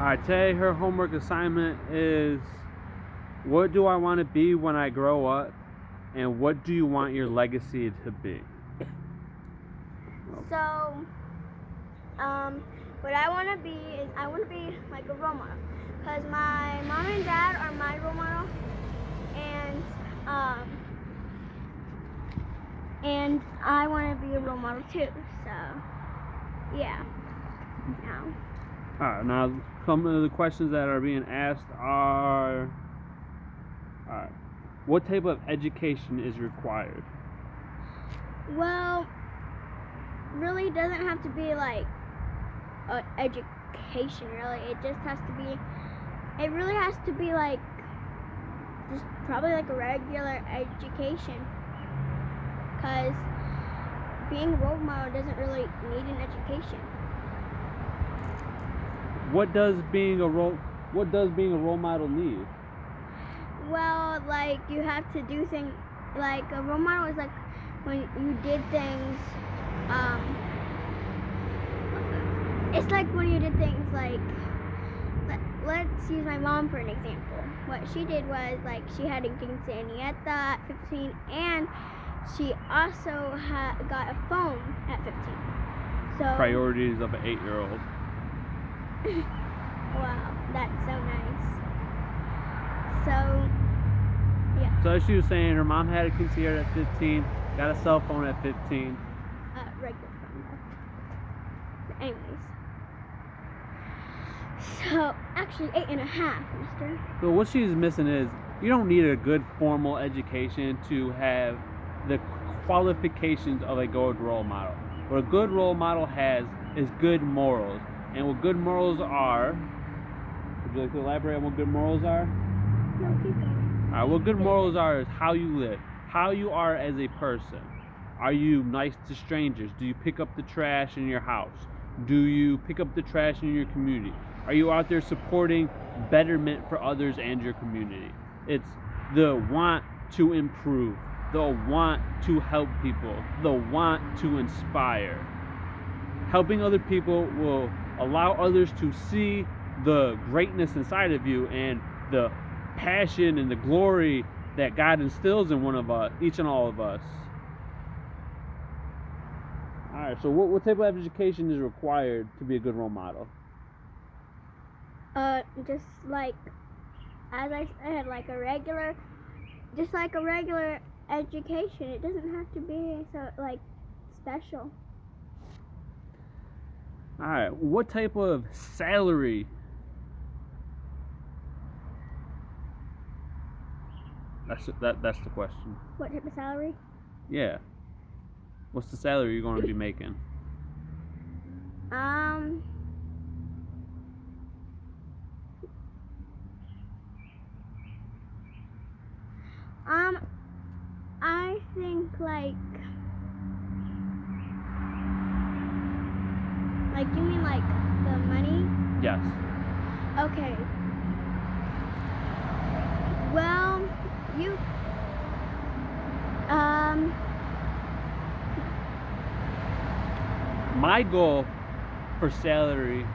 Alright, today her homework assignment is, what do I want to be when I grow up, and what do you want your legacy to be? So, what I want to be is I want to be like a role model, because my mom and dad are my role model, and I want to be a role model too. So, yeah. Now. Alright, now some of the questions that are being asked are, alright, what type of education is required? Well, really doesn't have to be like education, really. It just has to be, it really has to be like, just probably like a regular education, because being a role model doesn't really need an education. What does being a role model need? Well, like, you have to do things, like a role model is like when you did things, it's like when you did things like, let's use my mom for an example. What she did was, like, she had a quinceañera at 15, and she also got a phone at 15. So Priorities of an 8-year-old. Wow, that's so nice. So, yeah. So she was saying her mom had a quinceañera at 15, got a cell phone at 15. Regular phone though. But anyways. So, actually 8.5, mister. So what she's missing is, you don't need a good formal education to have the qualifications of a good role model. What a good role model has is good morals. And what good morals are, would you like to elaborate on what good morals are? No, keep going. Alright, what good morals are is how you live, how you are as a person. Are you nice to strangers? Do you pick up the trash in your house? Do you pick up the trash in your community? Are you out there supporting betterment for others and your community? It's the want to improve, the want to help people, the want to inspire. Helping other people will allow others to see the greatness inside of you and the passion and the glory that God instills in one of us, each and all of us. Alright, so what type of education is required to be a good role model? Just like, as I said, like a regular education. It doesn't have to be so, like, special. Alright, what type of salary? That's the question. What type of salary? Yeah. What's the salary you're going to be making? I think like you mean like the money? Yes. Okay. Well, my goal for salary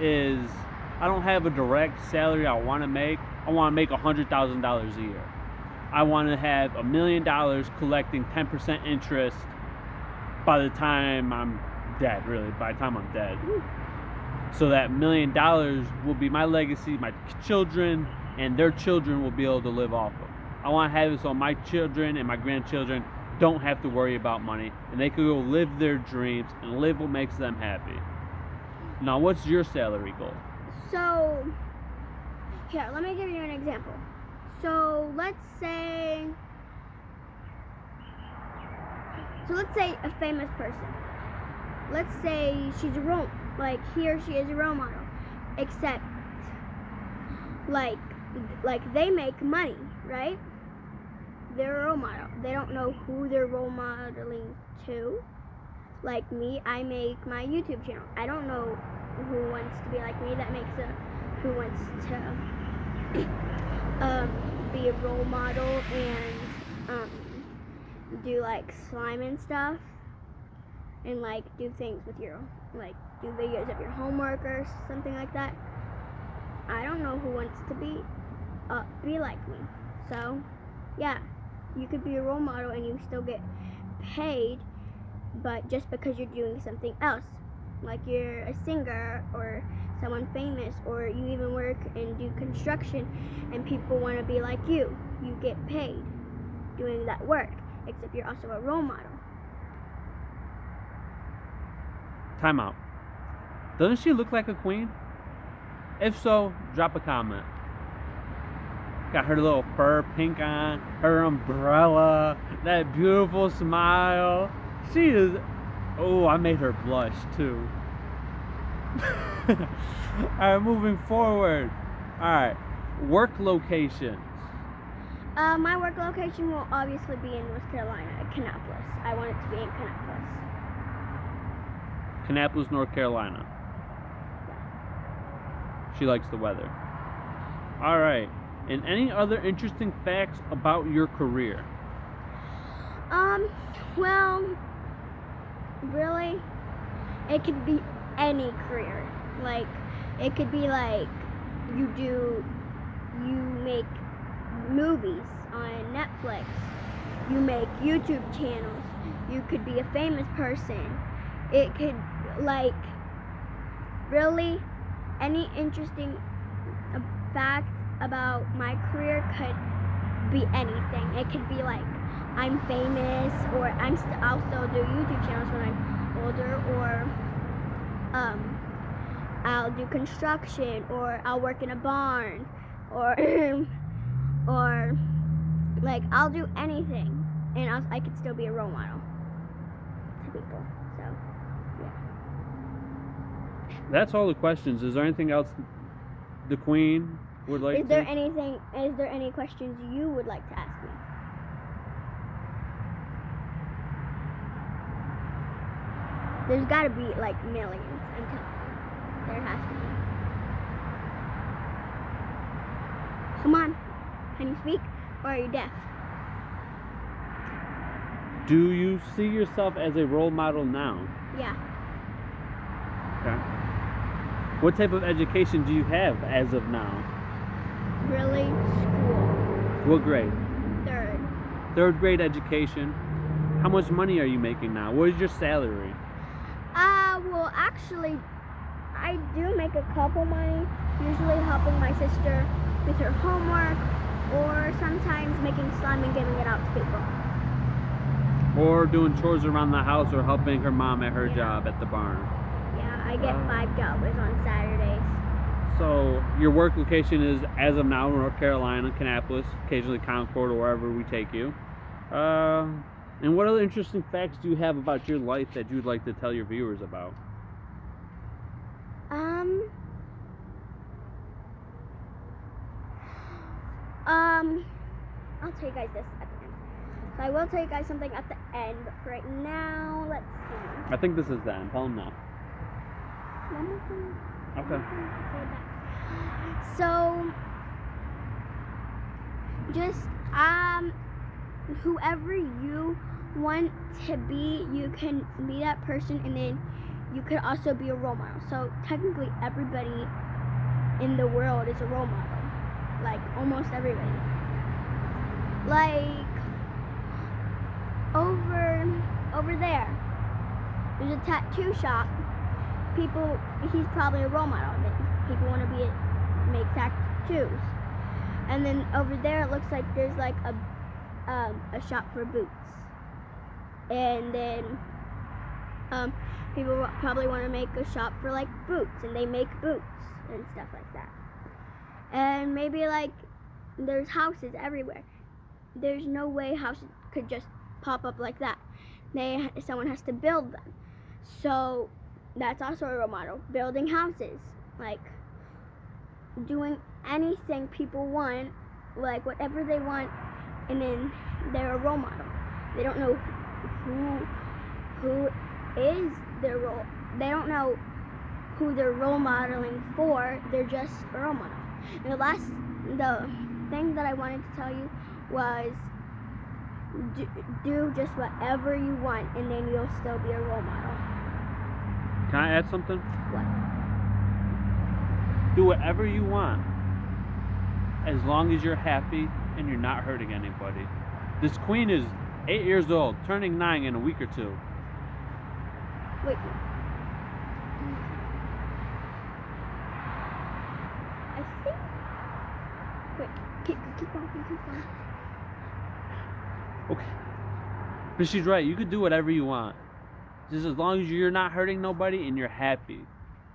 is, I don't have a direct salary I want to make. I want to make $100,000 a year. I want to have $1 million collecting 10% interest by the time I'm dead, really, by the time I'm dead. So that $1 million will be my legacy, my children and their children will be able to live off of. I want to have it so my children and my grandchildren don't have to worry about money, and they can go live their dreams and live what makes them happy. Now, what's your salary goal? So, here, let me give you an example. So let's say a famous person. Let's say she's he or she is a role model, except like they make money, right? They're a role model. They don't know who they're role modeling to. Like me, I make my YouTube channel. I don't know who wants to be like me. Who wants to be a role model and do like slime and stuff, and like do things with your, like do videos of your homework or something like that. I don't know who wants to be like me. So, yeah, you could be a role model and you still get paid, but just because you're doing something else, like you're a singer or someone famous, or you even work and do construction and people want to be like you get paid doing that work, except you're also a role model. Time out. Doesn't she look like a queen? If so, drop a comment. Got her little fur pink on, her umbrella, that beautiful smile. She is. Oh, I made her blush too. Alright, moving forward. Alright, work locations. My work location will obviously be in North Carolina, at Kannapolis. I want it to be in Kannapolis. Kannapolis, North Carolina. She likes the weather. Alright, and any other interesting facts about your career? Well, really, it could be any career. Like, it could be like you make movies on Netflix, you make YouTube channels, you could be a famous person. It could, like, really, any interesting fact about my career could be anything. It could be like I'm famous, or I'll still do YouTube channels when I'm older, or I'll do construction, or I'll work in a barn, or or like I'll do anything, and I could still be a role model to people. So yeah. That's all the questions. Is there anything else the queen would like Is there any questions you would like to ask me? There's got to be like millions. I'm telling you. There has to be. Come on. Can you speak? Or are you deaf? Do you see yourself as a role model now? Yeah. Okay. What type of education do you have as of now? Really? School. What grade? Third. Third grade education. How much money are you making now? What is your salary? Well, actually, I do make a couple money, usually helping my sister with her homework, or sometimes making slime and giving it out to people. Or doing chores around the house, or helping her mom at her Yeah. job at the barn. Yeah, I get $5 on Saturdays. So your work location is, as of now, North Carolina, Kannapolis, occasionally Concord, or wherever we take you. And what other interesting facts do you have about your life that you'd like to tell your viewers about? I'll tell you guys this at the end. So I will tell you guys something at the end, but for right now, let's see. I think this is the end. Tell them now. One more thing. Okay. So, just whoever you want to be, you can be that person, and then you could also be a role model. So technically, everybody in the world is a role model. Like almost everybody. Like over there, there's a tattoo shop. He's probably a role model. People want to make tattoos. And then over there, it looks like there's like a shop for boots. And then people probably want to make a shop for like boots, and they make boots and stuff like that. And maybe like there's houses everywhere. There's no way houses could just pop up like that. Someone has to build them. So that's also a role model. Building houses, like doing anything people want, like whatever they want, and then they're a role model. They don't know who is their role. They don't know who they're role modeling for. They're just a role model. And the thing that I wanted to tell you was do just whatever you want, and then you'll still be a role model. Can I add something? What? Do whatever you want, as long as you're happy and you're not hurting anybody. This queen is 8 years old, turning 9 in a week or two. Wait. I think. Wait. Keep on. Okay. But she's right. You could do whatever you want, just as long as you're not hurting nobody and you're happy.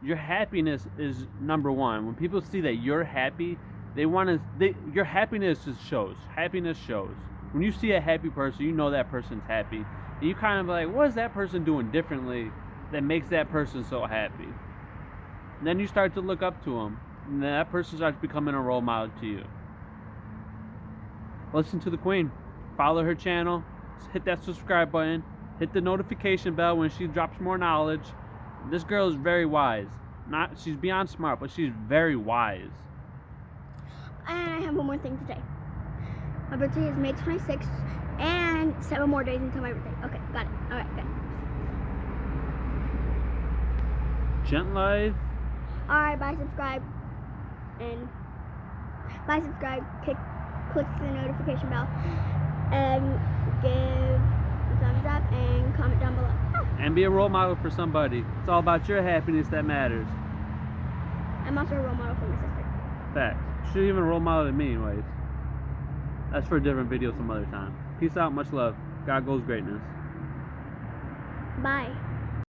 Your happiness is number one. When people see that you're happy, they want to. Your happiness just shows. Happiness shows. When you see a happy person, you know that person's happy. And you kind of like, what is that person doing differently that makes that person so happy? And then you start to look up to them, and that person starts becoming a role model to you. Listen to the queen. Follow her channel. Hit that subscribe button. Hit the notification bell when she drops more knowledge. This girl is very wise. She's beyond smart, but she's very wise. And I have one more thing to say. My birthday is May 26th, and 7 more days until my birthday. Okay, got it. All right, good. Gent Life. All right, bye, subscribe, click the notification bell, and give a thumbs up and comment down below. And be a role model for somebody. It's all about your happiness that matters. I'm also a role model for my sister. Facts. She's even a role model to me anyways. That's for a different video some other time. Peace out, much love. God goes greatness. Bye.